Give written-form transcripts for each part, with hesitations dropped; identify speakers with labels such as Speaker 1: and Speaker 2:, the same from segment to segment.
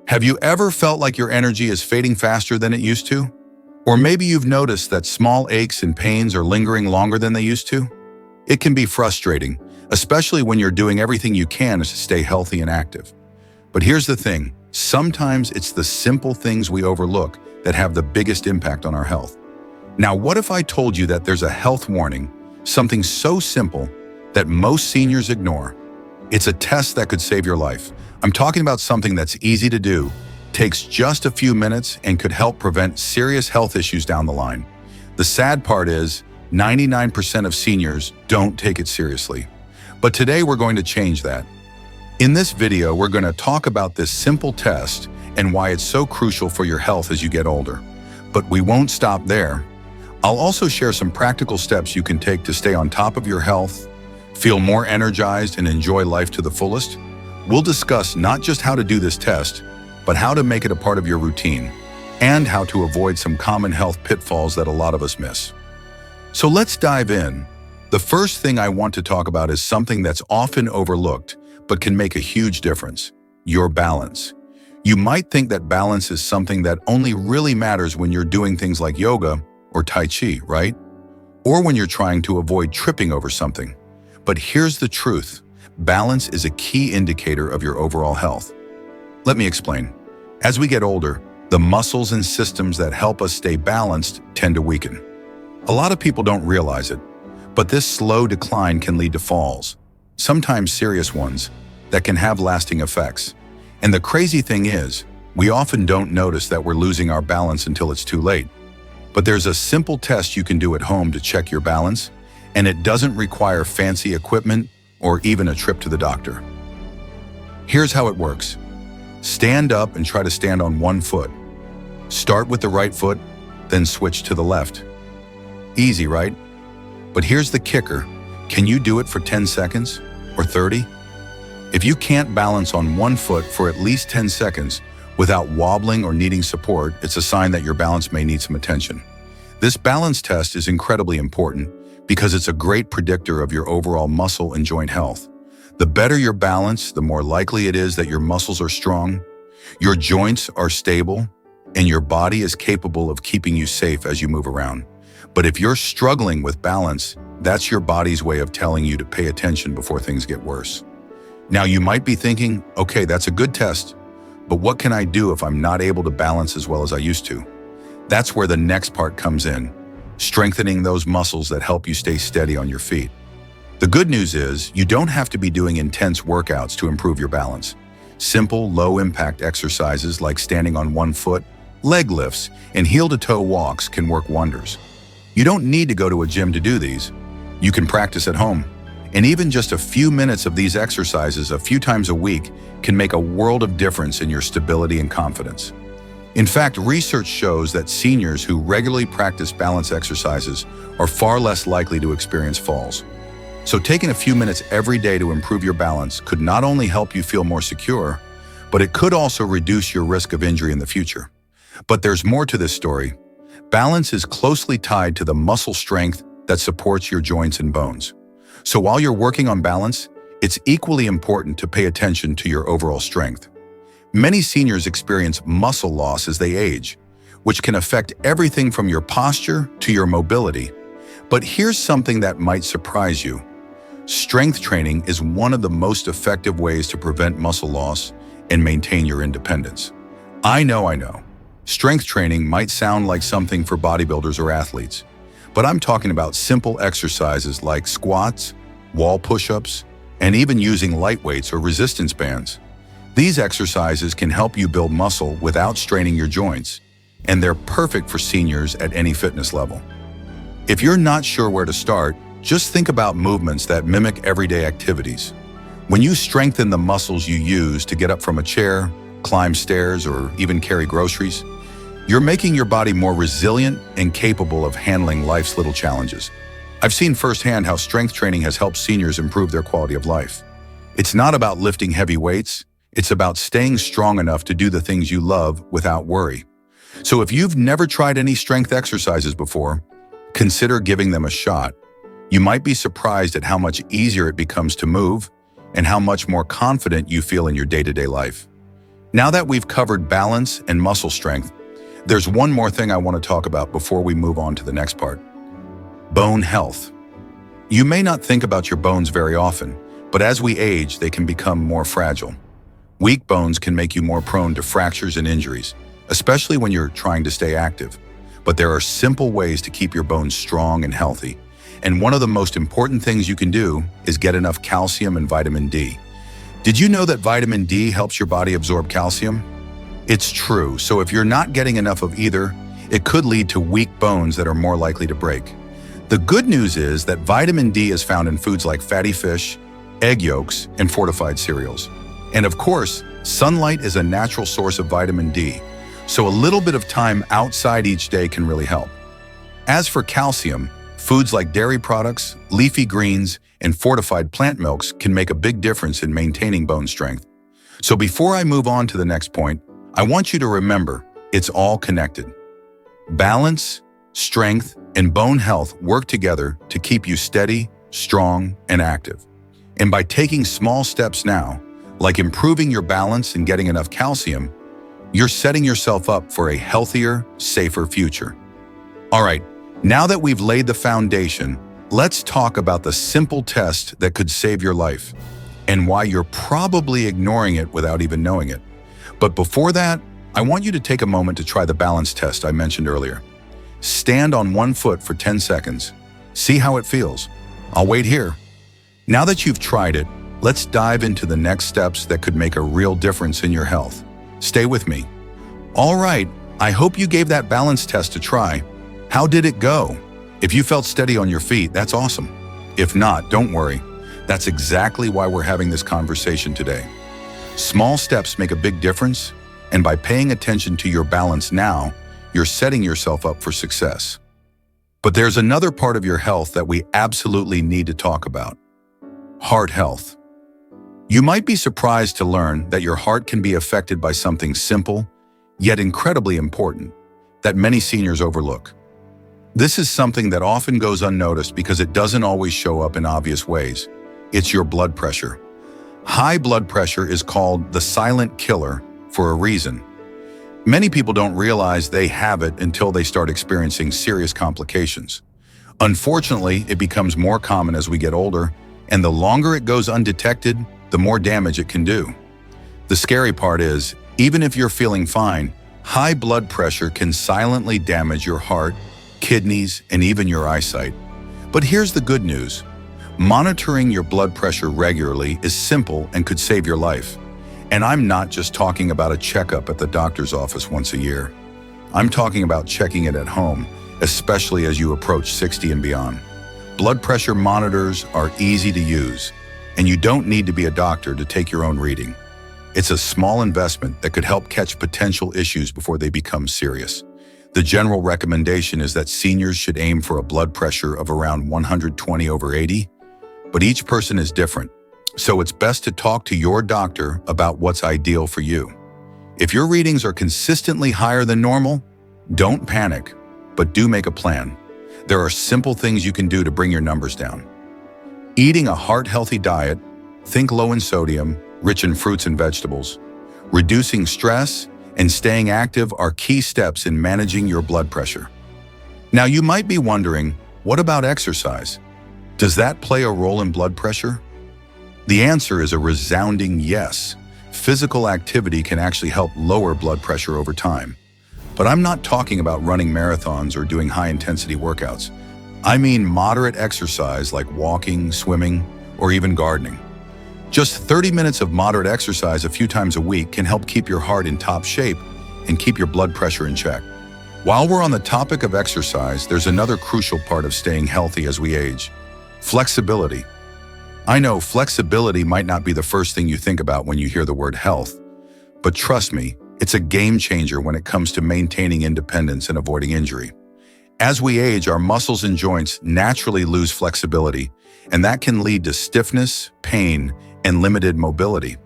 Speaker 1: Have you ever felt like your energy is fading faster than it used to? Or maybe you've noticed that small aches and pains are lingering longer than they used to? It can be frustrating, especially when you're doing everything you can to stay healthy and active. But here's the thing, sometimes it's the simple things we overlook that have the biggest impact on our health. Now, what if I told you that there's a health warning, something so simple that most seniors ignore? It's a test that could save your life. I'm talking about something that's easy to do, takes just a few minutes, and could help prevent serious health issues down the line. The sad part is, 99% of seniors don't take it seriously. But today we're going to change that. In this video, we're going to talk about this simple test and why it's so crucial for your health as you get older. But we won't stop there. I'll also share some practical steps you can take to stay on top of your health, feel more energized, and enjoy life to the fullest. We'll discuss not just how to do this test, but how to make it a part of your routine, and how to avoid some common health pitfalls that a lot of us miss. So let's dive in. The first thing I want to talk about is something that's often overlooked, but can make a huge difference: your balance. You might think that balance is something that only really matters when you're doing things like yoga or Tai Chi, right? Or when you're trying to avoid tripping over something. But here's the truth. Balance is a key indicator of your overall health. Let me explain. As we get older, the muscles and systems that help us stay balanced tend to weaken. A lot of people don't realize it, but this slow decline can lead to falls, sometimes serious ones, that can have lasting effects. And the crazy thing is, we often don't notice that we're losing our balance until it's too late. But there's a simple test you can do at home to check your balance, and it doesn't require fancy equipment or even a trip to the doctor. Here's how it works. Stand up and try to stand on one foot. Start with the right foot, then switch to the left. Easy, right? But here's the kicker. Can you do it for 10 seconds or 30? If you can't balance on one foot for at least 10 seconds without wobbling or needing support, it's a sign that your balance may need some attention. This balance test is incredibly important because it's a great predictor of your overall muscle and joint health. The better your balance, the more likely it is that your muscles are strong, your joints are stable, and your body is capable of keeping you safe as you move around. But if you're struggling with balance, that's your body's way of telling you to pay attention before things get worse. Now you might be thinking, okay, that's a good test, but what can I do if I'm not able to balance as well as I used to? That's where the next part comes in, strengthening those muscles that help you stay steady on your feet. The good news is, you don't have to be doing intense workouts to improve your balance. Simple, low-impact exercises like standing on one foot, leg lifts, and heel-to-toe walks can work wonders. You don't need to go to a gym to do these. You can practice at home. And even just a few minutes of these exercises a few times a week can make a world of difference in your stability and confidence. In fact, research shows that seniors who regularly practice balance exercises are far less likely to experience falls. So taking a few minutes every day to improve your balance could not only help you feel more secure, but it could also reduce your risk of injury in the future. But there's more to this story. Balance is closely tied to the muscle strength that supports your joints and bones. So while you're working on balance, it's equally important to pay attention to your overall strength. Many seniors experience muscle loss as they age, which can affect everything from your posture to your mobility. But here's something that might surprise you. Strength training is one of the most effective ways to prevent muscle loss and maintain your independence. I know. Strength training might sound like something for bodybuilders or athletes, but I'm talking about simple exercises like squats, wall push-ups, and even using light weights or resistance bands. These exercises can help you build muscle without straining your joints, and they're perfect for seniors at any fitness level. If you're not sure where to start, just think about movements that mimic everyday activities. When you strengthen the muscles you use to get up from a chair, climb stairs, or even carry groceries, you're making your body more resilient and capable of handling life's little challenges. I've seen firsthand how strength training has helped seniors improve their quality of life. It's not about lifting heavy weights, it's about staying strong enough to do the things you love without worry. So if you've never tried any strength exercises before, consider giving them a shot. You might be surprised at how much easier it becomes to move and how much more confident you feel in your day-to-day life. Now that we've covered balance and muscle strength, there's one more thing I want to talk about before we move on to the next part. Bone health. You may not think about your bones very often, but as we age, they can become more fragile. Weak bones can make you more prone to fractures and injuries, especially when you're trying to stay active. But there are simple ways to keep your bones strong and healthy. And one of the most important things you can do is get enough calcium and vitamin D. Did you know that vitamin D helps your body absorb calcium? It's true, so if you're not getting enough of either, it could lead to weak bones that are more likely to break. The good news is that vitamin D is found in foods like fatty fish, egg yolks, and fortified cereals. And of course, sunlight is a natural source of vitamin D, so a little bit of time outside each day can really help. As for calcium, foods like dairy products, leafy greens, and fortified plant milks can make a big difference in maintaining bone strength. So before I move on to the next point, I want you to remember, it's all connected. Balance, strength, and bone health work together to keep you steady, strong, and active. And by taking small steps now, like improving your balance and getting enough calcium, you're setting yourself up for a healthier, safer future. All right, now that we've laid the foundation, let's talk about the simple test that could save your life and why you're probably ignoring it without even knowing it. But before that, I want you to take a moment to try the balance test I mentioned earlier. Stand on one foot for 10 seconds. See how it feels. I'll wait here. Now that you've tried it, let's dive into the next steps that could make a real difference in your health. Stay with me. All right, I hope you gave that balance test a try. How did it go? If you felt steady on your feet, that's awesome. If not, don't worry. That's exactly why we're having this conversation today. Small steps make a big difference, and by paying attention to your balance now, you're setting yourself up for success. But there's another part of your health that we absolutely need to talk about. Heart health. You might be surprised to learn that your heart can be affected by something simple, yet incredibly important, that many seniors overlook. This is something that often goes unnoticed because it doesn't always show up in obvious ways. It's your blood pressure. High blood pressure is called the silent killer for a reason. Many people don't realize they have it until they start experiencing serious complications. Unfortunately, it becomes more common as we get older, and the longer it goes undetected, the more damage it can do. The scary part is, even if you're feeling fine, high blood pressure can silently damage your heart, kidneys, and even your eyesight. But here's the good news. Monitoring your blood pressure regularly is simple and could save your life. And I'm not just talking about a checkup at the doctor's office once a year. I'm talking about checking it at home, especially as you approach 60 and beyond. Blood pressure monitors are easy to use, and you don't need to be a doctor to take your own reading. It's a small investment that could help catch potential issues before they become serious. The general recommendation is that seniors should aim for a blood pressure of around 120/80, but each person is different, so it's best to talk to your doctor about what's ideal for you. If your readings are consistently higher than normal, don't panic, but do make a plan. There are simple things you can do to bring your numbers down. Eating a heart-healthy diet, think low in sodium, rich in fruits and vegetables. Reducing stress and staying active are key steps in managing your blood pressure. Now you might be wondering, what about exercise? Does that play a role in blood pressure? The answer is a resounding yes. Physical activity can actually help lower blood pressure over time. But I'm not talking about running marathons or doing high-intensity workouts. I mean moderate exercise like walking, swimming, or even gardening. Just 30 minutes of moderate exercise a few times a week can help keep your heart in top shape and keep your blood pressure in check. While we're on the topic of exercise, there's another crucial part of staying healthy as we age: flexibility. I know flexibility might not be the first thing you think about when you hear the word health, but trust me, it's a game changer when it comes to maintaining independence and avoiding injury. As we age, our muscles and joints naturally lose flexibility, and that can lead to stiffness, pain, and limited mobility.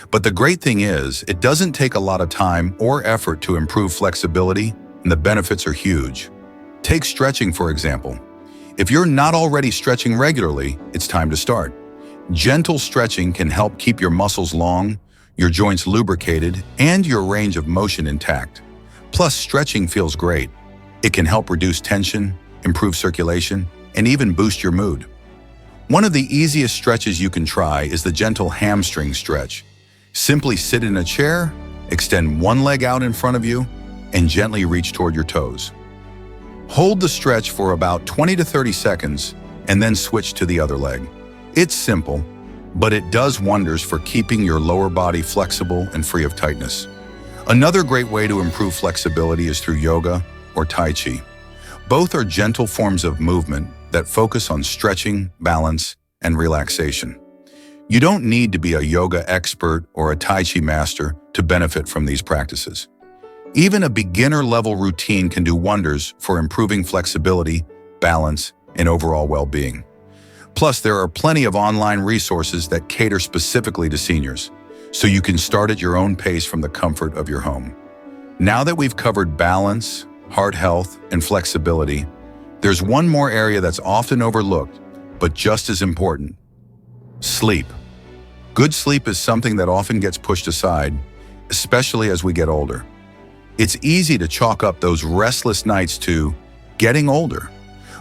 Speaker 1: But the great thing is, it doesn't take a lot of time or effort to improve flexibility, and the benefits are huge. Take stretching, for example. If you're not already stretching regularly, it's time to start. Gentle stretching can help keep your muscles long, your joints lubricated, and your range of motion intact. Plus, stretching feels great. It can help reduce tension, improve circulation, and even boost your mood. One of the easiest stretches you can try is the gentle hamstring stretch. Simply sit in a chair, extend one leg out in front of you, and gently reach toward your toes. Hold the stretch for about 20 to 30 seconds, and then switch to the other leg. It's simple, but it does wonders for keeping your lower body flexible and free of tightness. Another great way to improve flexibility is through yoga or Tai Chi. Both are gentle forms of movement that focus on stretching, balance, and relaxation. You don't need to be a yoga expert or a Tai Chi master to benefit from these practices. Even a beginner-level routine can do wonders for improving flexibility, balance, and overall well-being. Plus, there are plenty of online resources that cater specifically to seniors, so you can start at your own pace from the comfort of your home. Now that we've covered balance, heart health, and flexibility, there's one more area that's often overlooked, but just as important: sleep. Good sleep is something that often gets pushed aside, especially as we get older. It's easy to chalk up those restless nights to getting older,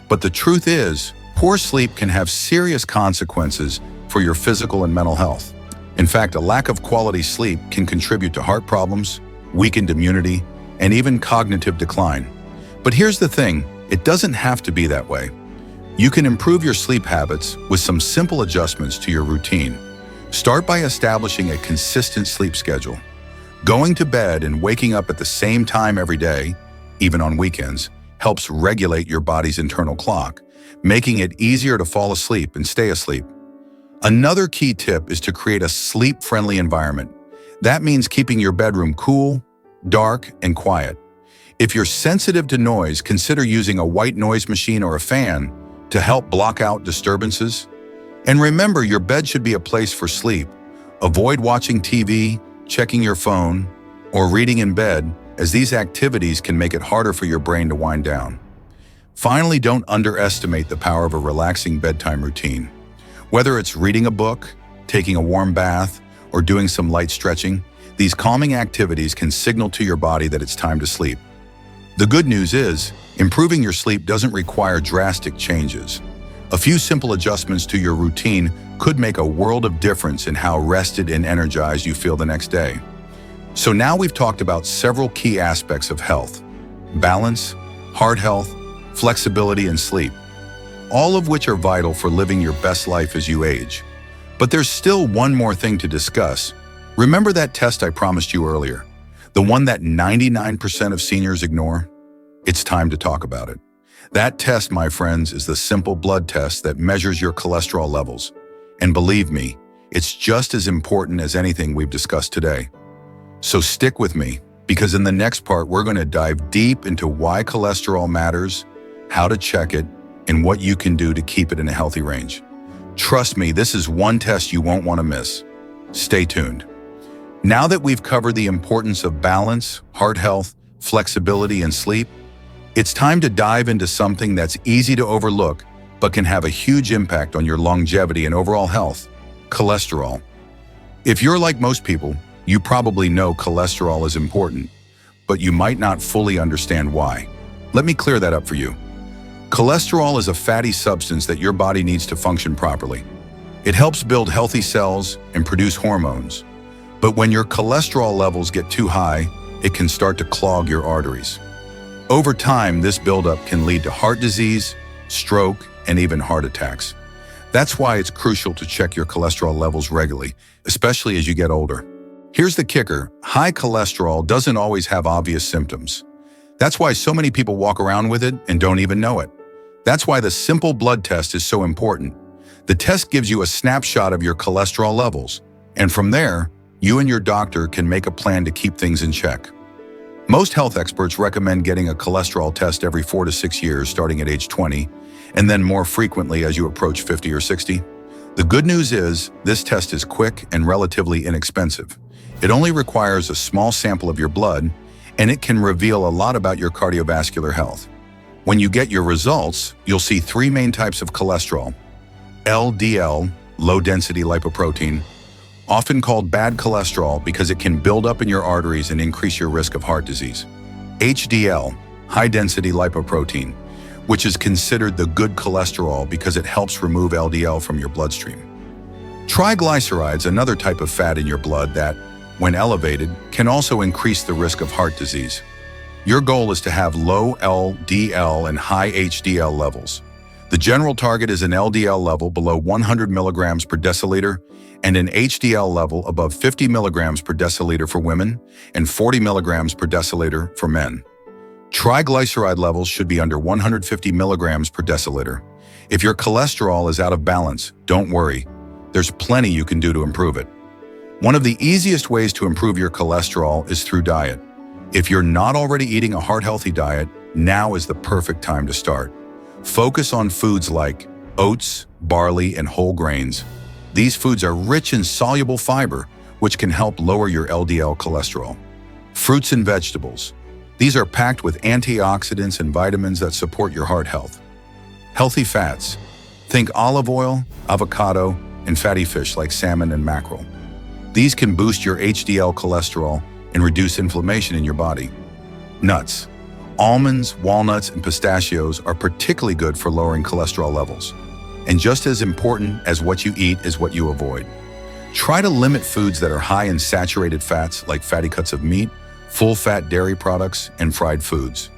Speaker 1: but the truth is, poor sleep can have serious consequences for your physical and mental health. In fact, a lack of quality sleep can contribute to heart problems, weakened immunity, and even cognitive decline. But here's the thing, it doesn't have to be that way. You can improve your sleep habits with some simple adjustments to your routine. Start by establishing a consistent sleep schedule. Going to bed and waking up at the same time every day, even on weekends, helps regulate your body's internal clock, making it easier to fall asleep and stay asleep. Another key tip is to create a sleep-friendly environment. That means keeping your bedroom cool, dark, and quiet. If you're sensitive to noise, consider using a white noise machine or a fan to help block out disturbances. And remember, your bed should be a place for sleep. Avoid watching TV, checking your phone, or reading in bed, as these activities can make it harder for your brain to wind down. Finally, don't underestimate the power of a relaxing bedtime routine. Whether it's reading a book, taking a warm bath, or doing some light stretching, these calming activities can signal to your body that it's time to sleep. The good news is, improving your sleep doesn't require drastic changes. A few simple adjustments to your routine could make a world of difference in how rested and energized you feel the next day. So now we've talked about several key aspects of health: balance, heart health, flexibility, and sleep, all of which are vital for living your best life as you age. But there's still one more thing to discuss. Remember that test I promised you earlier? The one that 99% of seniors ignore? It's time to talk about it. That test, my friends, is the simple blood test that measures your cholesterol levels. And believe me, it's just as important as anything we've discussed today. So stick with me, because in the next part, we're going to dive deep into why cholesterol matters, how to check it, and what you can do to keep it in a healthy range. Trust me, this is one test you won't want to miss. Stay tuned. Now that we've covered the importance of balance, heart health, flexibility, and sleep, it's time to dive into something that's easy to overlook, but can have a huge impact on your longevity and overall health: cholesterol. If you're like most people, you probably know cholesterol is important, but you might not fully understand why. Let me clear that up for you. Cholesterol is a fatty substance that your body needs to function properly. It helps build healthy cells and produce hormones. But when your cholesterol levels get too high, it can start to clog your arteries. Over time, this buildup can lead to heart disease, stroke, and even heart attacks. That's why it's crucial to check your cholesterol levels regularly, especially as you get older. Here's the kicker: high cholesterol doesn't always have obvious symptoms. That's why so many people walk around with it and don't even know it. That's why the simple blood test is so important. The test gives you a snapshot of your cholesterol levels, and from there, you and your doctor can make a plan to keep things in check. Most health experts recommend getting a cholesterol test every 4 to 6 years starting at age 20, and then more frequently as you approach 50 or 60. The good news is, this test is quick and relatively inexpensive. It only requires a small sample of your blood, and it can reveal a lot about your cardiovascular health. When you get your results, you'll see 3 main types of cholesterol: LDL, low-density lipoprotein, often called bad cholesterol because it can build up in your arteries and increase your risk of heart disease. HDL, high-density lipoprotein, which is considered the good cholesterol because it helps remove LDL from your bloodstream. Triglycerides, another type of fat in your blood that, when elevated, can also increase the risk of heart disease. Your goal is to have low LDL and high HDL levels. The general target is an LDL level below 100 milligrams per deciliter and an HDL level above 50 milligrams per deciliter for women and 40 milligrams per deciliter for men. Triglyceride levels should be under 150 milligrams per deciliter. If your cholesterol is out of balance, don't worry. There's plenty you can do to improve it. One of the easiest ways to improve your cholesterol is through diet. If you're not already eating a heart-healthy diet, now is the perfect time to start. Focus on foods like oats, barley, and whole grains. These foods are rich in soluble fiber, which can help lower your LDL cholesterol. Fruits and vegetables. These are packed with antioxidants and vitamins that support your heart health. Healthy fats. Think olive oil, avocado, and fatty fish like salmon and mackerel. These can boost your HDL cholesterol and reduce inflammation in your body. Nuts. Almonds, walnuts, and pistachios are particularly good for lowering cholesterol levels. And just as important as what you eat is what you avoid. Try to limit foods that are high in saturated fats like fatty cuts of meat, full-fat dairy products, and fried foods.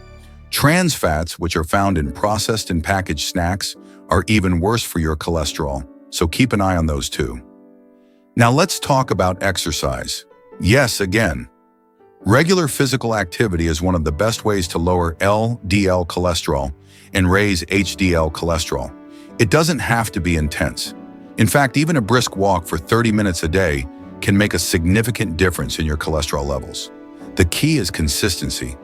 Speaker 1: Trans fats, which are found in processed and packaged snacks, are even worse for your cholesterol, so keep an eye on those too. Now let's talk about exercise. Yes, again. Regular physical activity is one of the best ways to lower LDL cholesterol and raise HDL cholesterol. It doesn't have to be intense. In fact, even a brisk walk for 30 minutes a day can make a significant difference in your cholesterol levels. The key is consistency.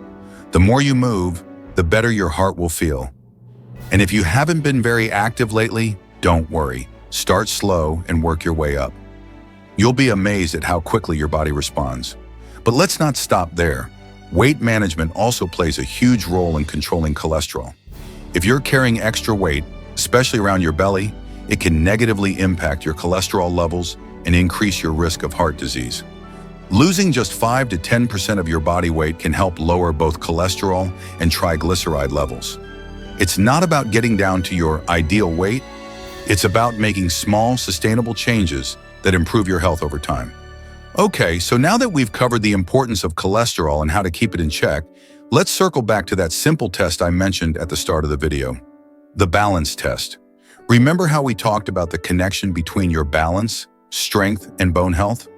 Speaker 1: The more you move, the better your heart will feel. And if you haven't been very active lately, don't worry. Start slow and work your way up. You'll be amazed at how quickly your body responds. But let's not stop there. Weight management also plays a huge role in controlling cholesterol. If you're carrying extra weight, especially around your belly, it can negatively impact your cholesterol levels and increase your risk of heart disease. Losing just 5 to 10% of your body weight can help lower both cholesterol and triglyceride levels. It's not about getting down to your ideal weight. It's about making small, sustainable changes that improve your health over time. Okay, so now that we've covered the importance of cholesterol and how to keep it in check, let's circle back to that simple test I mentioned at the start of the video. The balance test. Remember how we talked about the connection between your balance, strength, and bone health?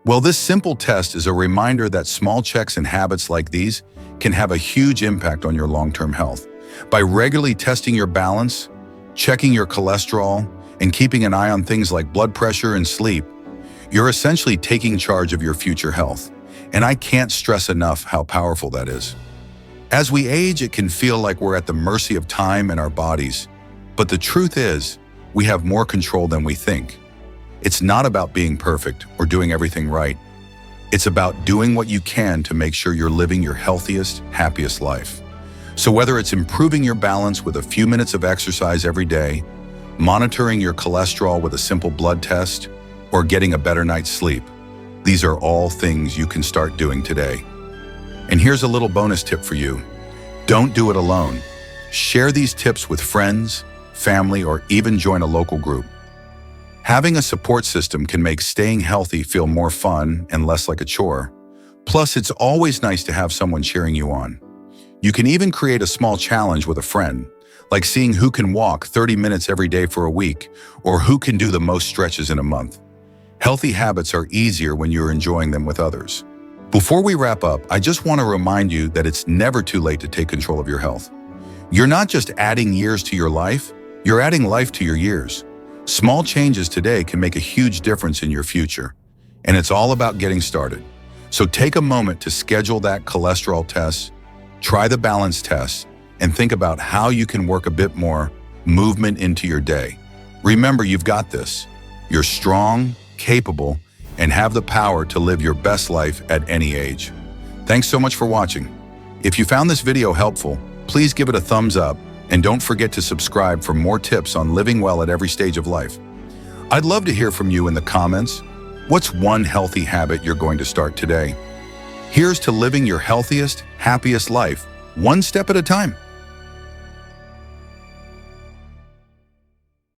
Speaker 1: Well, this simple test is a reminder that small checks and habits like these can have a huge impact on your long-term health. By regularly testing your balance, checking your cholesterol, and keeping an eye on things like blood pressure and sleep, you're essentially taking charge of your future health. And I can't stress enough how powerful that is. As we age, it can feel like we're at the mercy of time and our bodies. But the truth is, we have more control than we think. It's not about being perfect or doing everything right. It's about doing what you can to make sure you're living your healthiest, happiest life. So whether it's improving your balance with a few minutes of exercise every day, monitoring your cholesterol with a simple blood test, or getting a better night's sleep, these are all things you can start doing today. And here's a little bonus tip for you. Don't do it alone. Share these tips with friends, family, or even join a local group. Having a support system can make staying healthy feel more fun and less like a chore. Plus, it's always nice to have someone cheering you on. You can even create a small challenge with a friend, like seeing who can walk 30 minutes every day for a week, or who can do the most stretches in a month. Healthy habits are easier when you're enjoying them with others. Before we wrap up, I just want to remind you that it's never too late to take control of your health. You're not just adding years to your life, you're adding life to your years. Small changes today can make a huge difference in your future, and it's all about getting started. So take a moment to schedule that cholesterol test, try the balance test, and think about how you can work a bit more movement into your day. Remember, you've got this. You're strong, capable, and have the power to live your best life at any age. Thanks so much for watching. If you found this video helpful, please give it a thumbs up and don't forget to subscribe for more tips on living well at every stage of life. I'd love to hear from you in the comments. What's one healthy habit you're going to start today? Here's to living your healthiest, happiest life, one step at a time.